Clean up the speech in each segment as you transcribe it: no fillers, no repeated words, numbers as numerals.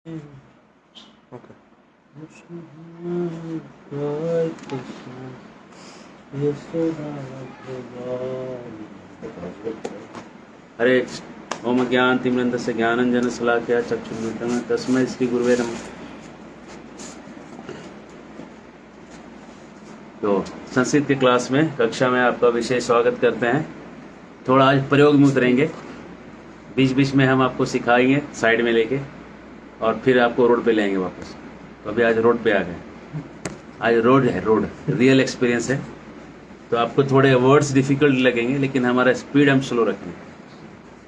Okay. हरे ओम ज्ञान तिमिरन्धस्य ज्ञानंजन शलाकया चक्षुर्मिलितं तस्मै श्री गुरुवे नमः। तो संस्कृत की क्लास में कक्षा में आपका विशेष स्वागत करते हैं। थोड़ा आज प्रयोग में उतरेंगे, बीच बीच में हम आपको सिखाएंगे साइड में लेके, और फिर आपको रोड पे ले आएंगे वापस। तो अभी आज रोड पे आ गए, आज रोड है, रोड रियल एक्सपीरियंस है। तो आपको थोड़े वर्ड्स डिफिकल्ट लगेंगे, लेकिन हमारा स्पीड हम स्लो रखेंगे।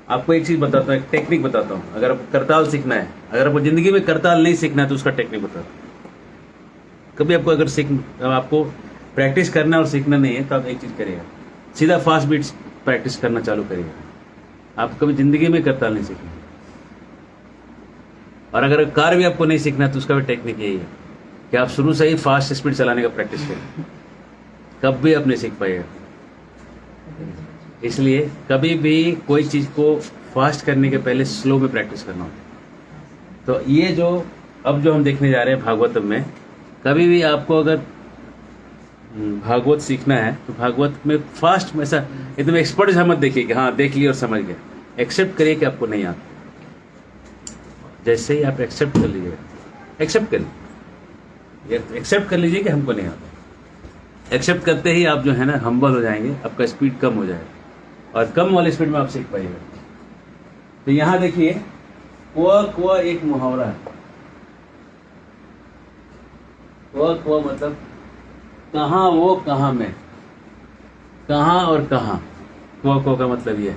आपको एक चीज़ बताता हूँ, एक टेक्निक बताता हूँ। अगर आपको करताल सीखना है, अगर आपको ज़िंदगी में करताल नहीं सीखना है तो उसका टेक्निक बताता हूँ। कभी आपको अगर आपको प्रैक्टिस करना और सीखना नहीं है तो आप एक चीज़ करिएगा, सीधा फास्ट बीट्स प्रैक्टिस करना चालू करिएगा। आप कभी ज़िंदगी में करताल नहीं सीखना। और अगर कार भी आपको नहीं सीखना है तो उसका भी टेक्निक यही है कि आप शुरू से ही फास्ट स्पीड चलाने का प्रैक्टिस करें, कभी आप नहीं सीख पाइएगा। इसलिए कभी भी कोई चीज़ को फास्ट करने के पहले स्लो में प्रैक्टिस करना होता है। तो ये जो अब जो हम देखने जा रहे हैं भागवतम में, कभी भी आपको अगर भागवत सीखना है तो भागवत में फास्ट में ऐसा एकदम एक्सपर्ट जहाँ मत देखिए कि हाँ देख लिया और समझ गया। एक्सेप्ट करिए कि आपको नहीं आता। जैसे ही आप एक्सेप्ट कर लीजिए, एक्सेप्ट कर लीजिए, एक्सेप्ट कर लीजिए कि हमको नहीं आता। एक्सेप्ट करते ही आप जो है ना हम्बल हो जाएंगे, आपका स्पीड कम हो जाएगा और कम वाले स्पीड में आप सीख पाइएगा। तो यहां देखिए, कुआ एक मुहावरा है। कुआ मतलब कहाँ वो कहाँ मैं, कहाँ और कहाँ। कुआ का मतलब ये है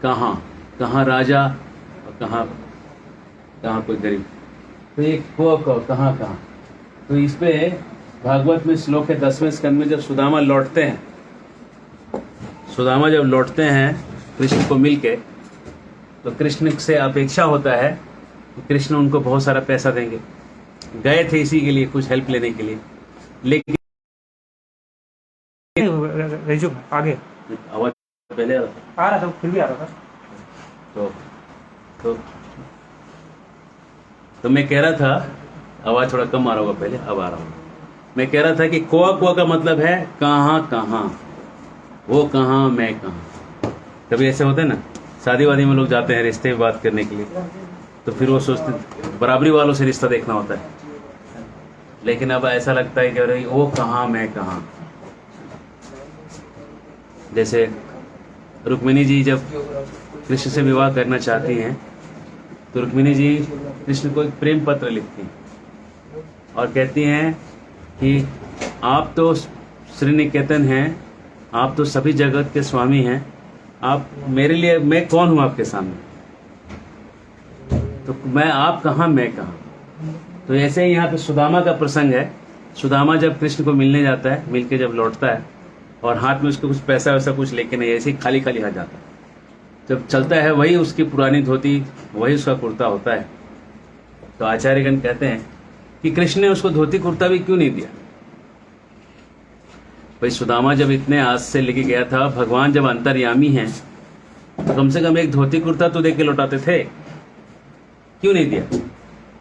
कहाँ, कहाँ राजा और कहाँ कहाँ कोई गरीब। तो ये कुआ कहाँ कहाँ। तो इस पे भागवत में श्लोक है 10वें स्कंद में, जब सुदामा लौटते हैं, सुदामा जब लौटते हैं कृष्ण को मिलके, तो कृष्ण से अपेक्षा होता है कि कृष्ण उनको बहुत सारा पैसा देंगे। गए थे इसी के लिए, कुछ हेल्प लेने के लिए, लेकिन रेज्यूम आगे आवाज पहले आ रहा था, फिर भी आ रहा था। तो तो तो मैं कह रहा था, आवाज थोड़ा कम आ रहा होगा पहले, अब आ रहा हूँ। मैं कह रहा था कि कुआ का मतलब है कहाँ कहाँ, वो कहाँ मैं कहाँ। कभी ऐसे होते हैं ना, शादी वादी में लोग जाते हैं रिश्ते में बात करने के लिए, तो फिर वो सोचते बराबरी वालों से रिश्ता देखना होता है, लेकिन अब ऐसा लगता है कि अरे वो कहाँ मैं कहाँ। जैसे रुक्मिणी जी जब कृष्ण से विवाह करना चाहती हैं, तो रुक्मिणी जी कृष्ण को एक प्रेम पत्र लिखती हैं और कहती हैं कि आप तो श्री निकेतन हैं, आप तो सभी जगत के स्वामी हैं, आप मेरे लिए, मैं कौन हूँ आपके सामने, तो मैं आप कहाँ मैं कहाँ। तो ऐसे ही यहाँ पे सुदामा का प्रसंग है। सुदामा जब कृष्ण को मिलने जाता है, मिलके जब लौटता है और हाथ में उसको कुछ पैसा वैसा कुछ लेके नहीं, ऐसे ही खाली खाली हाथ जाता है। जब चलता है वही उसकी पुरानी धोती, वही उसका कुर्ता होता है। तो आचार्यगण कहते हैं कि कृष्ण ने उसको धोती कुर्ता भी क्यों नहीं दिया। भाई सुदामा जब इतने आस से लेके गया था, भगवान जब अंतर्यामी हैं तो कम से कम एक धोती कुर्ता तो दे के लौटाते थे, क्यों नहीं दिया।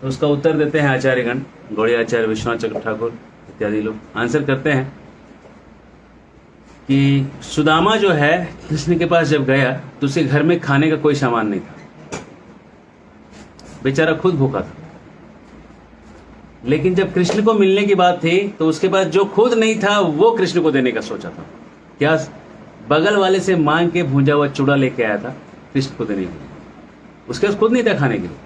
तो उसका उत्तर देते हैं आचार्यगण, गौड़ी आचार्य, विश्वनाथ चक्र ठाकुर इत्यादि लोग आंसर करते हैं कि सुदामा जो है कृष्ण के पास जब गया तो उसके घर में खाने का कोई सामान नहीं था, बेचारा खुद भूखा था। लेकिन जब कृष्ण को मिलने की बात थी तो उसके पास जो खुद नहीं था वो कृष्ण को देने का सोचा था। क्या, बगल वाले से मांग के भूंजा हुआ चूड़ा लेके आया था कृष्ण को देने के लिए, उसके पास खुद नहीं था खाने के लिए।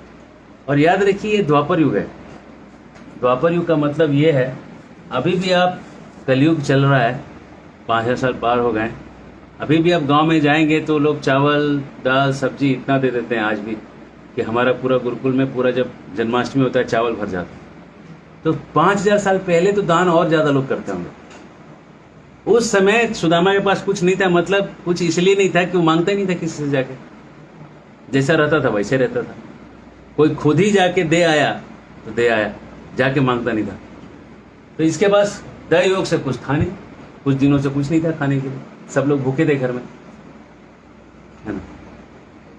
और याद रखिए ये द्वापर युग है। द्वापर युग का मतलब ये है, अभी भी आप, कलयुग चल रहा है, 5000 साल पार हो गए, अभी भी आप गांव में जाएंगे तो लोग चावल दाल सब्जी इतना दे देते हैं आज भी कि हमारा पूरा गुरुकुल में पूरा जब जन्माष्टमी होता है चावल भर जाता है। तो 5000 साल पहले तो दान और ज्यादा लोग करते होंगे। उस समय सुदामा के पास कुछ नहीं था, मतलब कुछ इसलिए नहीं था कि वो मांगता ही नहीं था किसी से जाके, जैसा रहता था वैसे रहता था। कोई खुद ही जाके दे आया तो दे आया, जाके मांगता नहीं था। तो इसके पास दया योग से कुछ था नहीं, कुछ दिनों से कुछ नहीं था खाने के लिए, सब लोग भूखे थे घर में, है ना।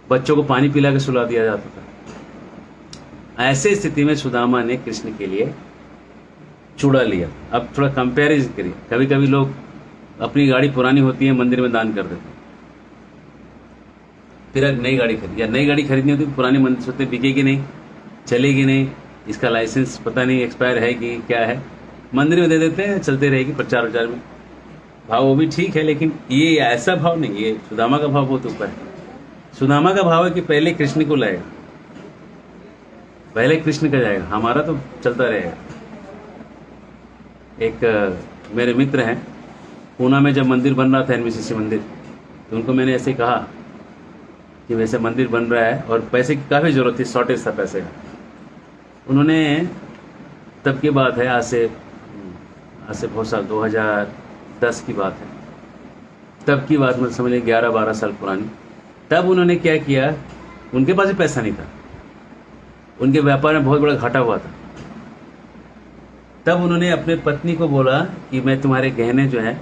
बच्चों को पानी पिला के सुला दिया जाता था। ऐसे स्थिति में सुदामा ने कृष्ण के लिए चूड़ा लिया। अब थोड़ा कंपैरिजन करिए, कभी कभी लोग अपनी गाड़ी पुरानी होती है मंदिर में दान कर देते हैं, फिर एक नई गाड़ी खरीद, या नई गाड़ी खरीदनी होती है पुरानी मंदिर सोचते बिकेगी नहीं, चलेगी नहीं, इसका लाइसेंस पता नहीं एक्सपायर है कि क्या है, मंदिर में दे देते हैं, चलते रहेगी प्रचार प्रचार में। भाव वो भी ठीक है, लेकिन ये ऐसा भाव नहीं, ये सुदामा का भाव बहुत ऊपर है। सुदामा का भाव है कि पहले कृष्ण को लाएगा, पहले कृष्ण का जाएगा, हमारा तो चलता रहेगा। एक मेरे मित्र हैं, पूना में जब मंदिर बन रहा था एनबीसीसी मंदिर, तो उनको मैंने ऐसे कहा कि वैसे मंदिर बन रहा है और पैसे की काफ़ी ज़रूरत थी, शॉर्टेज था पैसे का। उन्होंने, तब की बात है, आज से बहुत साल, 2010 की बात है, तब की बात, मतलब समझ लीजिए 11-12 साल पुरानी। तब उन्होंने क्या किया, उनके पास भी पैसा नहीं था, उनके व्यापार में बहुत बड़ा घाटा हुआ था। तब उन्होंने अपने पत्नी को बोला कि मैं तुम्हारे गहने जो है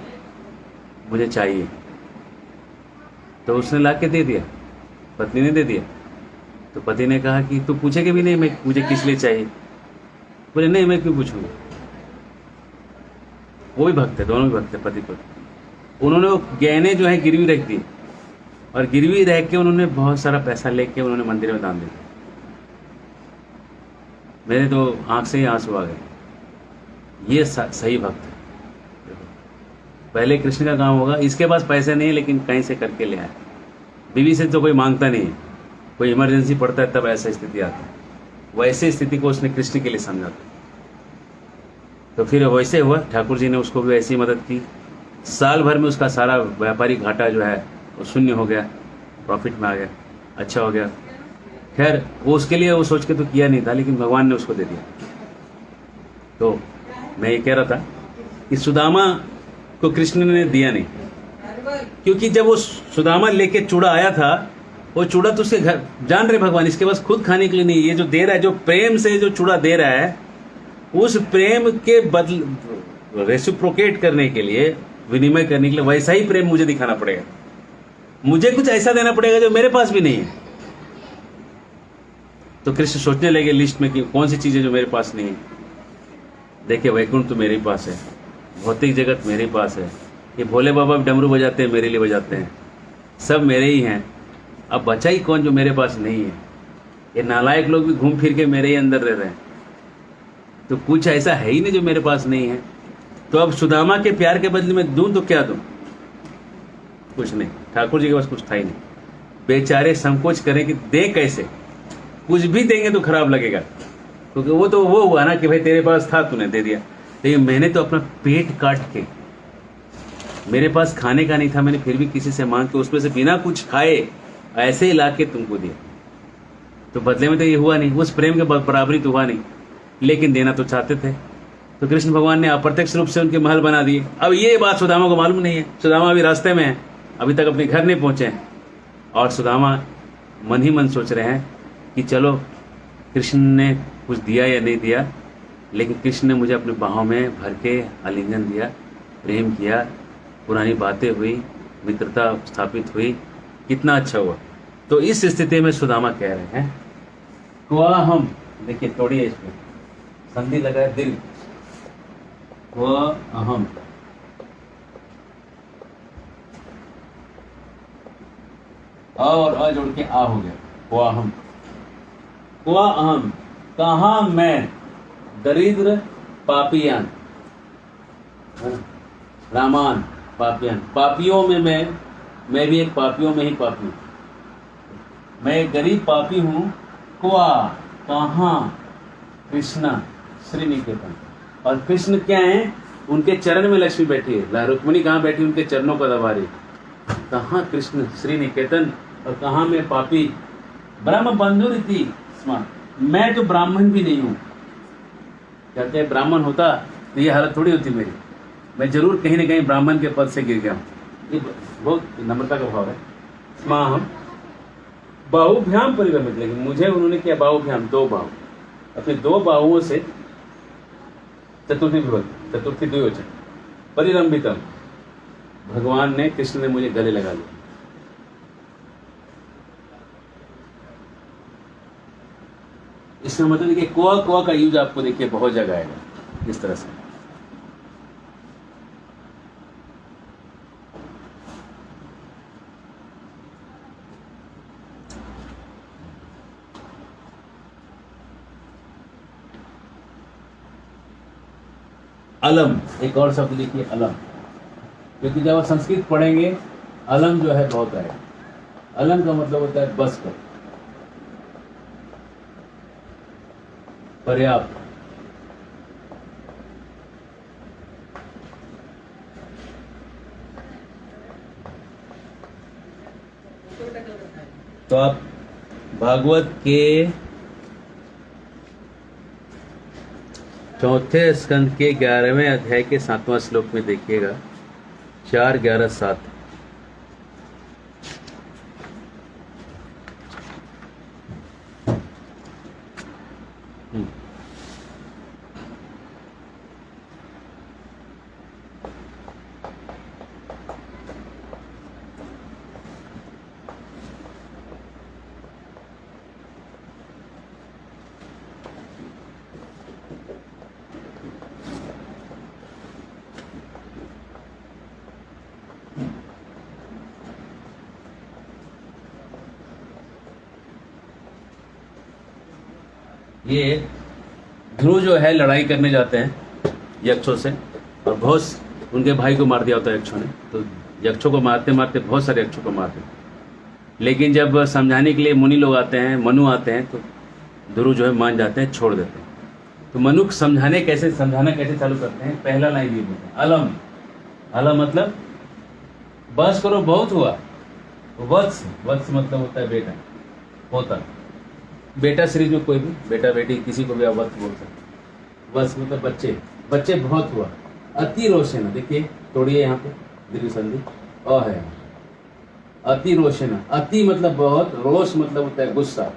मुझे चाहिए, तो उसने ला के दे दिया, पत्नी ने दे दिया। तो पति ने कहा कि तू पूछेगा भी नहीं मैं मुझे किस लिए चाहिए, बोले नहीं मैं क्यों पूछूंगा। वो भी भक्त है, दोनों भी भक्त है, पति पत्नी। उन्होंने वो गहने जो है गिरवी रख दी, और गिरवी रह के उन्होंने बहुत सारा पैसा लेके उन्होंने मंदिर में दान दे दिया। मेरे तो आंख से ही आंसू आ गए। ये सही भक्त है। पहले कृष्ण का काम होगा, इसके पास पैसे नहीं है लेकिन कहीं से करके ले आए। बीवी से तो कोई मांगता नहीं है, कोई इमरजेंसी पड़ता है तब ऐसा स्थिति आता है। वैसे स्थिति को उसने कृष्ण के लिए समझा था, तो फिर वैसे हुआ, ठाकुर जी ने उसको भी ऐसी मदद की। साल भर में उसका सारा व्यापारिक घाटा जो है वो शून्य हो गया, प्रॉफिट में आ गया, अच्छा हो गया। खैर वो उसके लिए वो सोच के तो किया नहीं था, लेकिन भगवान ने उसको दे दिया। तो मैं ये कह रहा था कि सुदामा को कृष्ण ने दिया नहीं, क्योंकि जब वो सुदामा लेके चूड़ा आया था, वो चूड़ा तो उसके घर, जान रहे भगवान इसके पास खुद खाने के लिए नहीं, ये जो दे रहा है, जो प्रेम से जो चूड़ा दे रहा है, उस प्रेम के बदल रेसिप्रोकेट करने के लिए, विनिमय करने के लिए वैसा ही प्रेम मुझे दिखाना पड़ेगा, मुझे कुछ ऐसा देना पड़ेगा जो मेरे पास भी नहीं है। तो कृष्ण सोचने लगे लिस्ट में कि कौन सी चीजें जो मेरे पास नहीं है। देखिए वैकुंठ तो मेरे पास है, भौतिक जगत मेरे पास है, ये भोले बाबा डमरू बजाते हैं, मेरे लिए बजाते हैं, सब मेरे ही हैं। अब बचा ही कौन जो मेरे पास नहीं है? ये नालायक लोग भी घूम फिर के मेरे ही अंदर रह रहे हैं, तो कुछ ऐसा है ही नहीं जो मेरे पास नहीं है। तो अब सुदामा के प्यार के बदले में दूं तो क्या दूं? कुछ नहीं, ठाकुर जी के पास कुछ था ही नहीं। बेचारे संकोच करें कि दे कैसे, कुछ भी देंगे तो खराब लगेगा, क्योंकि वो तो वो हुआ ना कि भाई तेरे पास था तूने दे दिया, लेकिन मैंने तो अपना पेट काट के, मेरे पास खाने का नहीं था, मैंने फिर भी किसी से मांग के उसमें से बिना कुछ खाए ऐसे ही ला के तुमको दिया। तो बदले में तो ये हुआ नहीं, उस प्रेम के बराबरी तो हुआ नहीं, लेकिन देना तो चाहते थे। तो कृष्ण भगवान ने अप्रत्यक्ष रूप से उनके महल बना दिए। अब ये बात सुदामा को मालूम नहीं है, सुदामा अभी रास्ते में है, अभी तक अपने घर नहीं पहुंचे हैं, और सुदामा मन ही मन सोच रहे हैं कि चलो कृष्ण ने कुछ दिया या नहीं दिया, लेकिन कृष्ण ने मुझे अपने बाहों में भर के आलिंगन दिया, प्रेम किया, पुरानी बातें हुई, मित्रता स्थापित हुई, कितना अच्छा हुआ। तो इस स्थिति में सुदामा कह रहे हैं क्वा हम, देखिए तोड़िए इसमें, संधि लगा है दिल, क्वा अहम, और अ जोड़ के आ हो गया, क्वा हम, क्वा अहम, कहा मैं दरिद्र पापियान, रामान पापियान, पापियों में मैं भी एक पापियों में ही पापी हूँ, मैं एक गरीब पापी हूँ। क्वा कहाँ, कृष्णा श्री निकेतन, और कृष्ण क्या है, उनके चरण में लक्ष्मी बैठी है, रुक्मिणी कहाँ बैठी, उनके चरणों को दबा रही। कहाँ कृष्ण श्री निकेतन, और कहाँ मैं पापी, ब्रह्म बंधु रीति, मैं तो ब्राह्मण भी नहीं हूँ। कहते हैं ब्राह्मण होता तो ये हालत थोड़ी होती मेरी, मैं जरूर कहीं ना कहीं ब्राह्मण के पद से गिर गया हूँ। ये बहुत नम्रता का भाव है। माँ हम बाहुभ्याम परिगमित, लेकिन मुझे उन्होंने किया बाहुभ्याम, दो बाहु, अपने दो बाहुओं से, चतुर्थी विभक्ति, चतुर्थी द्विवचन, परिरंभितम, भगवान ने, कृष्ण ने मुझे गले लगा लिया। इसका मतलब देखिए कुआ का यूज आपको देखिए बहुत जगह आएगा इस तरह से। अलम, एक और शब्द लिखिए अलम, क्योंकि जब आप संस्कृत पढ़ेंगे अलम जो है बहुत आएगा। अलम का मतलब होता है बस कर, पर्याप्त। तो आप भागवत के चौथे स्कंद के 11वें अध्याय के 7वां श्लोक में देखिएगा, 4, 11, 7। ये ध्रुव जो है लड़ाई करने जाते हैं यक्षों से, और बहुत उनके भाई को मार दिया होता है यक्षों ने। तो यक्षों को मारते मारते बहुत सारे यक्षों को मारते, लेकिन जब समझाने के लिए मुनि लोग आते हैं, मनु आते हैं, तो ध्रुव जो है मान जाते हैं, छोड़ देते हैं। तो मनु समझाना कैसे चालू करते हैं, पहला लाइन ये बोलते हैं अलम। अलम मतलब बस करो, बहुत हुआ। वत्स, वत्स मतलब होता है बेटा, पोता। बेटा सीरीज में कोई भी बेटा बेटी किसी को भी आप वत्स बोल सकते। वत्स मतलब बच्चे, बच्चे बहुत हुआ। अति रोशन, देखिए तोड़िए यहाँ पे दीर्घ संधि अ है। अति रोशन, अति मतलब बहुत, रोष मतलब होता है गुस्सा,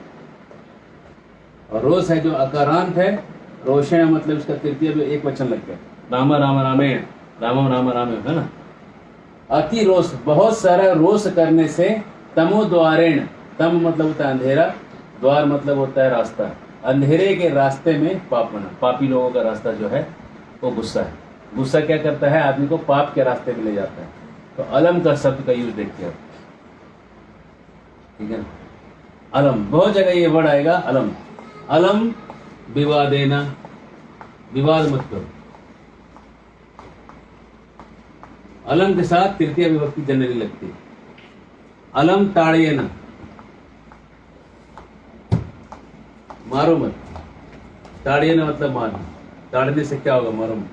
और रोष है जो अकारांत है। रोशन मतलब इसका तृतीय भी एक वचन लग गया, राम राम रामेण, रामम राम रामेण, है ना। अति रोष, बहुत सारा रोष करने से। तमो द्वारेण, तम मतलब होता है अंधेरा, द्वार मतलब होता है रास्ता। अंधेरे के रास्ते में पाप बना, पापी लोगों का रास्ता जो है वो गुस्सा है। गुस्सा क्या करता है, आदमी को पाप के रास्ते में ले जाता है। तो अलम का शब्द का यूज देखिए, ठीक है ना। अलम, बहुत जगह ये वर्ड आएगा अलम। अलम विवादेना, विवाद मत करो। अलम के साथ तृतीय विभक्ति जनरली लगती है। अलम ताड़िएना, मारो मत। ताड़िएना मतलब मारना, ताड़ने से क्या होगा, मारो मत।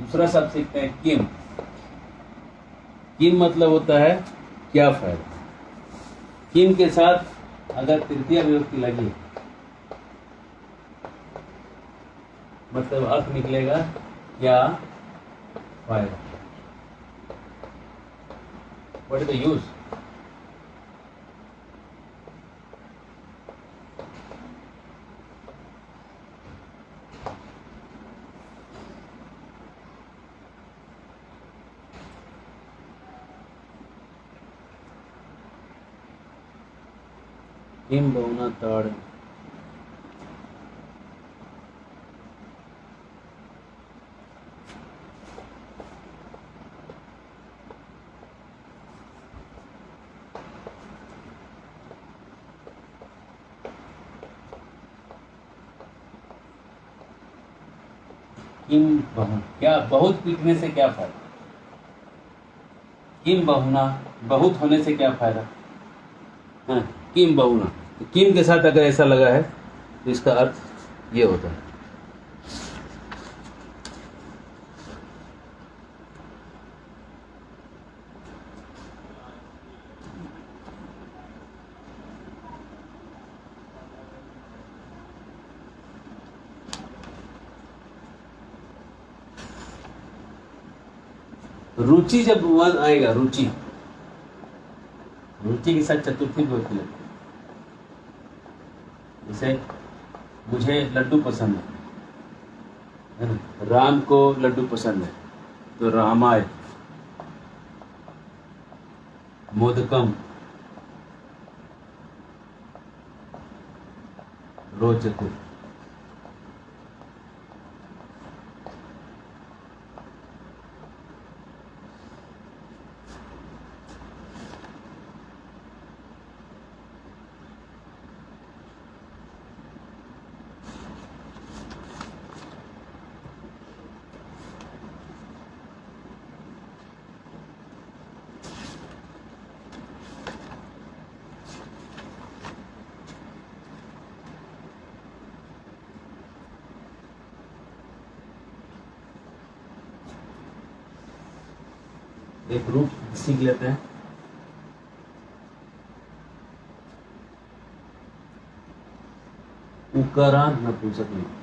दूसरा शब्द सीखते हैं किम। किम मतलब होता है क्या फायदा। किम के साथ अगर तृतीय विभक्ति लगी मतलब अर्थ निकलेगा क्या फायदा। What is the use. किम बहुना ताड़, किम बहुना, क्या बहुत पीटने से क्या फायदा। किम बहुना, बहुत होने से क्या फायदा। हाँ, किम बहुना, तो किम के साथ अगर ऐसा लगा है तो इसका अर्थ ये होता है। रुचि जब वन आएगा, रुचि, रुचि के साथ चतुर्थी विभक्ति लगती है। जैसे मुझे लड्डू पसंद है ना, राम को लड्डू पसंद है, तो रामाय। मोदकम रोचते। एक रूप सीख लेते हैं। उकारांत नपुंसक लिंग।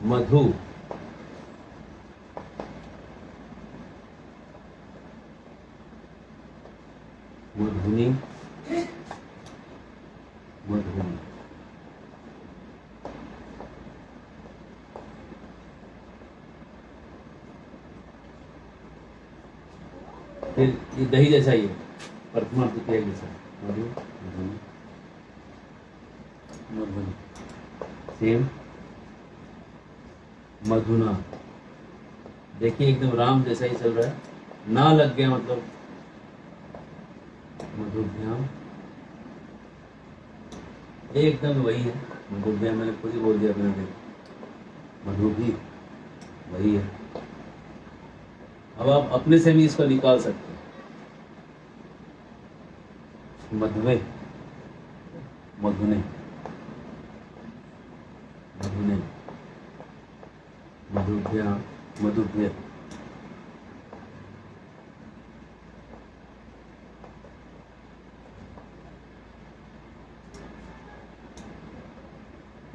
मधु, मधुनी, मधुनी। फिर ये दही जैसा ही है, प्रथमा तृतीया जैसा। मधु, मधुनी, मधुनी। सेम मधुना। देखिए एकदम राम जैसा ही चल रहा है, ना लग गया मतलब मधुभ्याम, एकदम वही है। मधुभ्याम मैंने खुद ही बोल दिया अपने से, मधु भी वही है। अब आप अपने से भी इसको निकाल सकते हैं। मधुवे, मधुने, मधुने, मधुभ्याम, मधुभ्य।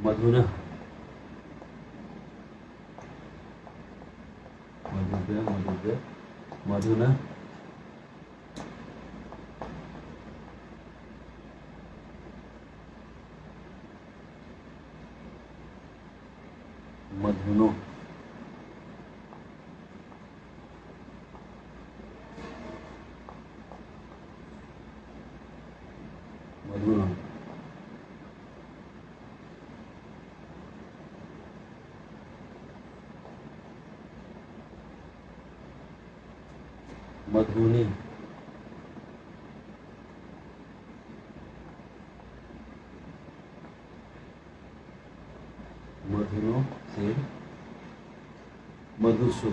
मधुना, मधुभ्य, मधुभ्य, मधुना, मधुनो, मधुना, मधुनी, मधुनो से मधुसु।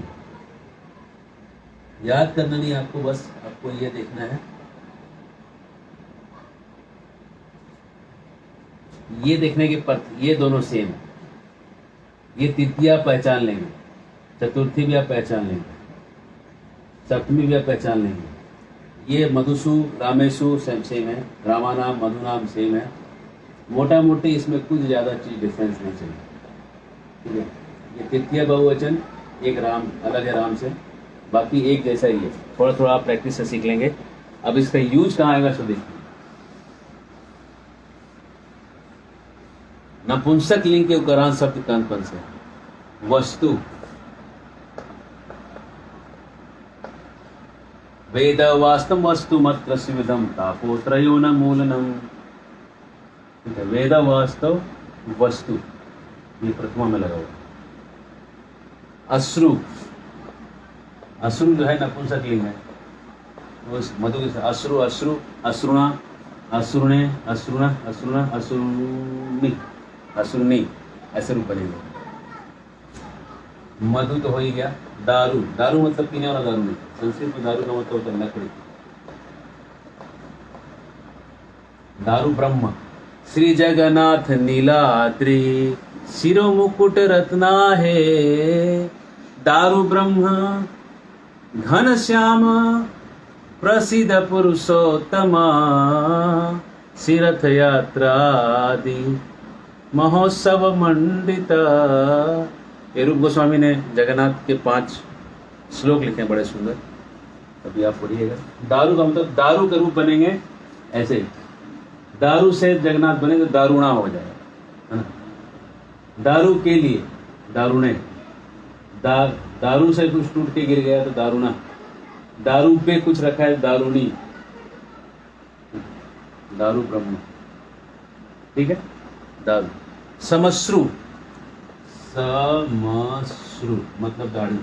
याद करना नहीं आपको, बस आपको ये देखना है, ये देखने के पर ये दोनों सेम है। ये तृतीय आप पहचान लेंगे, चतुर्थी भी आप पहचान लेंगे, सप्तमी भी आप पहचान लेंगे। ये मधुसु रामेशु सेम है, रामानाम मधुनाम सेम है। मोटा मोटी इसमें कुछ ज्यादा चीज डिफरेंस नहीं चाहिए, ठीक है। ये तृतीय बहुवचन एक राम अलग है राम से, बाकी एक जैसा ही है। थोड़ा थोड़ा आप प्रैक्टिस से सीख लेंगे। अब इसका यूज कहाँ आएगा सो देखिए। नपुंसक लिंग के उपरांत शब्द कौन से? वस्तु, वेद वास्तव वस्तु मत्र शिविदम तापोत्रयो न मूलनम। वेद वास्तव वस्तु, ये प्रथमा में लगा हुआ। अश्रु, अश्रु जो है नपुंसक लिंग है, उस मधु के साथ अश्रु, अश्रु, अश्रुणा, अश्रुणे, अश्रुणा, अश्रुणा, अश्रुनी, अश्रुनी, ऐसे रूप बनेगा। मधु तो हो ही गया। दारू, दारू मतलब पीने वाला दारू नहीं, संस्कृत में दारू का मतलब होता है लकड़ी। दारू ब्रह्म। श्री जगन्नाथ नीलाद्रि सिरो मुकुट रत्ना है, दारु ब्रह्म घन श्याम प्रसिद्ध पुरुषोत्तमा, तीर्थ यात्रा आदि महोत्सव मंडित। ये रूप गोस्वामी ने जगन्नाथ के 5 श्लोक लिखे हैं, बड़े सुंदर। अभी आप पढ़िएगा। दारू का मतलब दारू के रूप बनेंगे ऐसे, दारू से जगन्नाथ बने तो दारुणा हो जाएगा, है ना। दारू के लिए दारुणे, दारू से कुछ टूट के गिर गया तो दारुणा, दारू पे कुछ रखा है दारुणी, दारू ब्रह्म, ठीक है। दारू समश्रु, समश्रु मतलब दाढ़ी।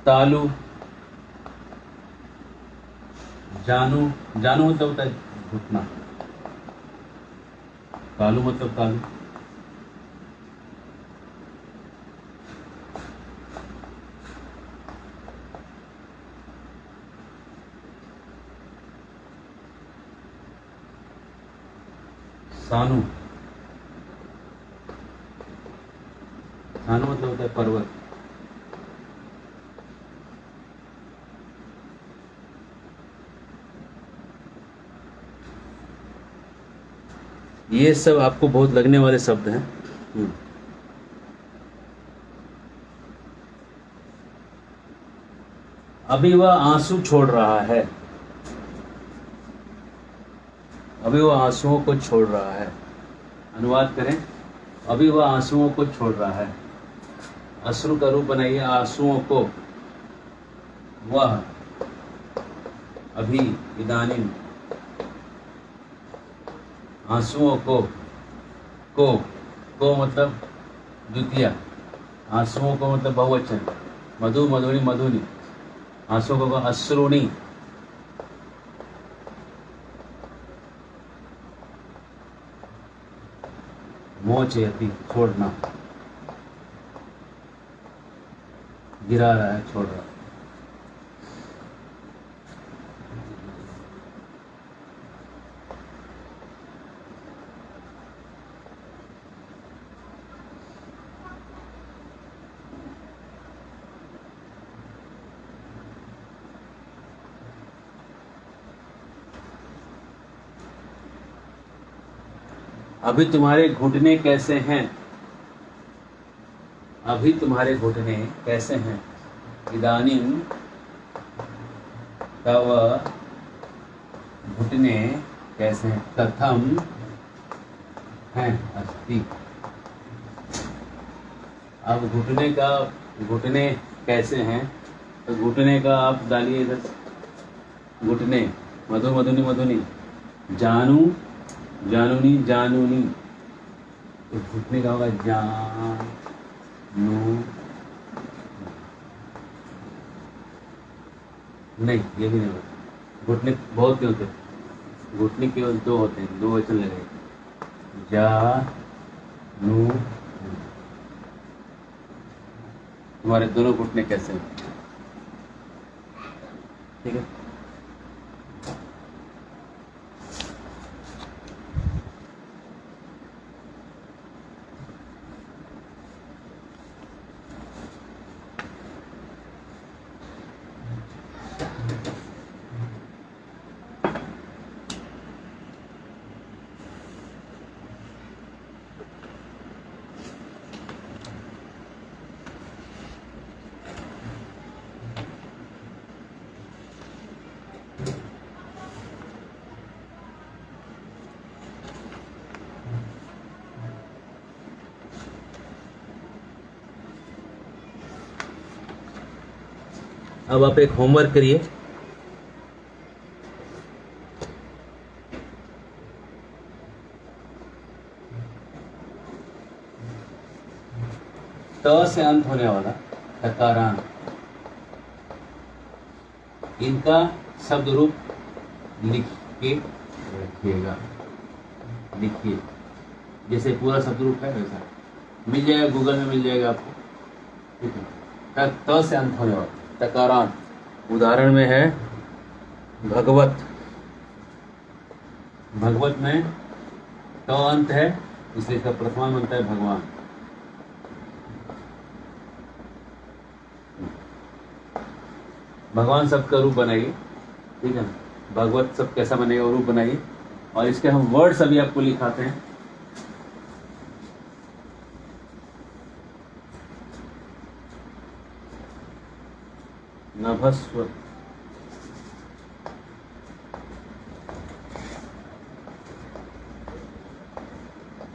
तालु, जानू, जानू मतलब होता है घुटना, तालु मतलब तालु। सानू, सानू मतलब होता है पर्वत। ये सब आपको बहुत लगने वाले शब्द हैं। अभी वह आंसू छोड़ रहा है, अभी वह आंसुओं को छोड़ रहा है। अनुवाद करें, अभी वह आंसुओं को छोड़ रहा है। अश्रु का रूप बनाइए, आंसुओं को। वह अभी, इदानीम, आंसुओं को मतलब द्वितीय, आंसुओं को मतलब बहुवचन, मधु मधुनी मधुनी, आंसुओं को अश्रुणी। मोचयति छोड़ना, गिरा रहा है, छोड़ रहा है। अभी तुम्हारे घुटने कैसे हैं, अभी तुम्हारे घुटने कैसे हैं। इदानीम तव घुटने कैसे हैं, कथम हैं अस्ति। अब घुटने कैसे हैं, तो घुटने का आप डालिए इधर, घुटने, मधु मधुनी मधुनी, जानू जानूनी जानूनी, तो घुटने का होगा जानू, नहीं ये भी नहीं होता। घुटने बहुत क्यों होते, घुटने केवल 2 होते हैं, 2 वचन लगे, जानू। तुम्हारे दोनों घुटने कैसे हैं, ठीक है। अब आप एक होमवर्क करिए। त से अंत होने वाला टकारान, इनका शब्द रूप लिख के रखिएगा। लिखिए, जैसे पूरा शब्द रूप है वैसा मिल जाएगा, गूगल में मिल जाएगा आपको, ठीक है। त से अंत होने वाला टकारान, उदाहरण में है भगवत। भगवत में ट अंत है, इसलिए इसका प्रथमा बनता है भगवान। भगवान शब्द का रूप बनाइए, ठीक है ना। भगवत शब्द कैसा बनेगा वो रूप बनाइए, और इसके हम वर्ड्स अभी आपको लिखाते हैं। नभस्व,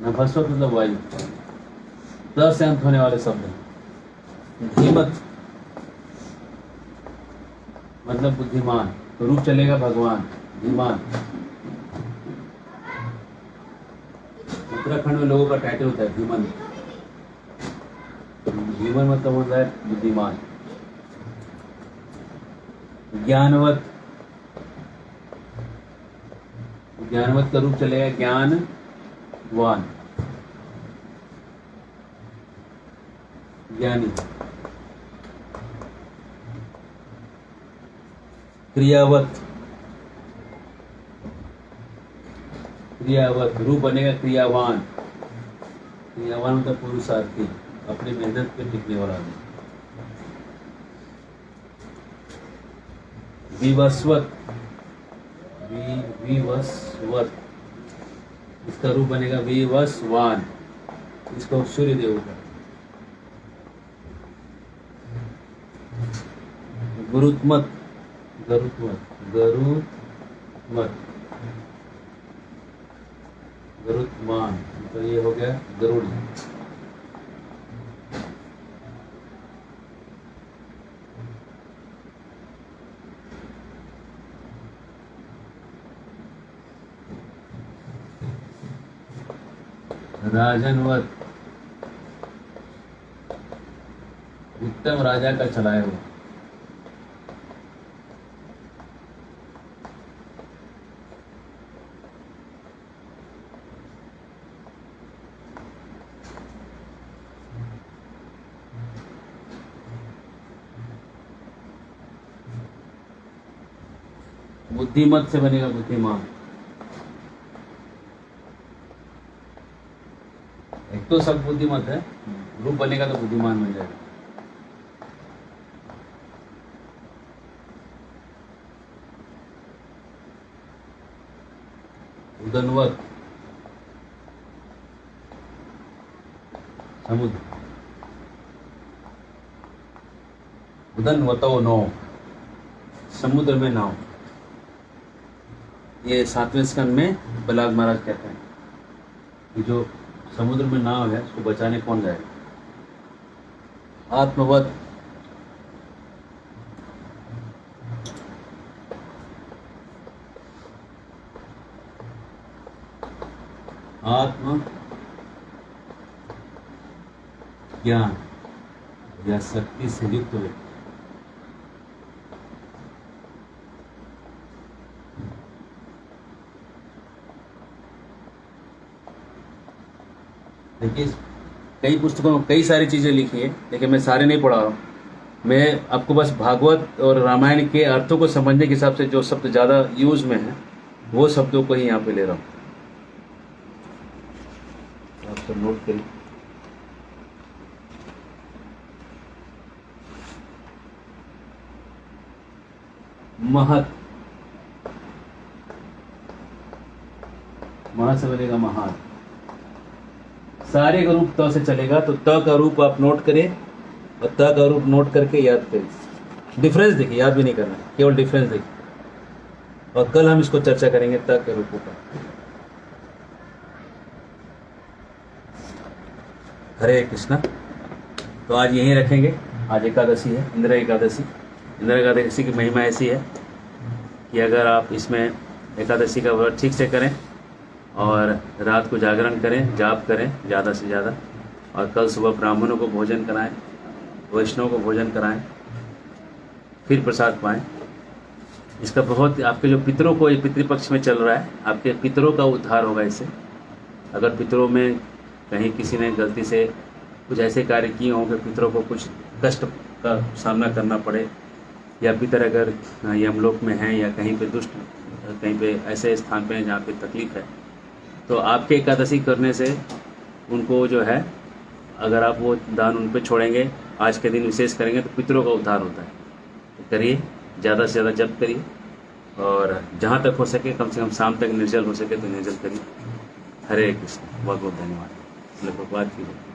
नभस्व मतलब वायु, द से अंत होने वाले शब्द हैं। धीमत मतलब बुद्धिमान, तो रूप चलेगा भगवान धीमान। उत्तराखंड में लोगों का टाइटल होता है धीमन। धीमन मतलब होता है बुद्धिमान। ज्ञानवत, ज्ञानवत का रूप चलेगा ज्ञानवान, ज्ञानी। क्रियावत, क्रियावत रूप बनेगा क्रियावान। क्रियावान मतलब पुरुषार्थी, अपनी मेहनत पे टिकने वाला आदमी। विवस्वत, विवस्वत, इसका रूप बनेगा विवस्वान, इसको सूर्य देव का। गुरुत्मत, गरुत्मत, गरुत्मत, गरुत्मान, तो ये हो गया गरुड़। राजनवत, उत्तम राजा का चलाया हुआ। बुद्धिमत से बनेगा बुद्धिमान। एक तो सब बुद्धिमत है, रूप बनेगा तो बुद्धिमान बन जाएगा। उदनवत, समुद्र। उदनवतो नौ, समुद्र में नाव। ये 7वें स्कंद में प्रहलाद महाराज कहते हैं कि जो समुद्र में नाव है उसको बचाने कौन जाएगा। आत्मवत, आत्म ज्ञान या शक्ति से युक्त व्यक्ति। देखिए कई पुस्तकों में कई सारी चीज़ें लिखी है, लेकिन मैं सारे नहीं पढ़ा रहा हूँ। मैं आपको बस भागवत और रामायण के अर्थों को समझने के हिसाब से जो शब्द ज़्यादा यूज में है वो शब्दों को ही यहाँ पे ले रहा हूँ। आप सब नोट करिए। महत, महत से बनेगा महान। सारे का रूप त से चलेगा, तो त का रूप आप नोट करें और त का रूप नोट करके याद करें। डिफरेंस देखिए, याद भी नहीं करना, केवल डिफरेंस देखिए। और कल हम इसको चर्चा करेंगे त के रूपों का। हरे कृष्णा। तो आज यहीं रखेंगे। आज एकादशी है, इंदिरा एकादशी। इंदिरा एकादशी की महिमा ऐसी है कि अगर आप इसमें एकादशी का व्रत ठीक से करें और रात को जागरण करें, जाप करें ज़्यादा से ज़्यादा, और कल सुबह ब्राह्मणों को भोजन कराएं, वैष्णव को भोजन कराएं, फिर प्रसाद पाएं। इसका बहुत, आपके जो पितरों को, पितृपक्ष में चल रहा है, आपके पितरों का उद्धार होगा इससे। अगर पितरों में कहीं किसी ने गलती से कुछ ऐसे कार्य किए हों कि पितरों को कुछ कष्ट का सामना करना पड़े, या पितर अगर यमलोक में हैं या कहीं पे दुष्ट कहीं पे ऐसे स्थान पे हैं जहाँ पे तकलीफ है, तो आपके एकादशी करने से उनको जो है, अगर आप वो दान उन पे छोड़ेंगे, आज के दिन विशेष करेंगे, तो पितरों का उद्धार होता है। तो करिए, ज़्यादा से ज़्यादा जप करिए, और जहाँ तक हो सके कम से कम शाम तक निर्जल हो सके तो निर्जल करिए। हरे कृष्ण। बहुत बहुत धन्यवाद। भगवत की जय।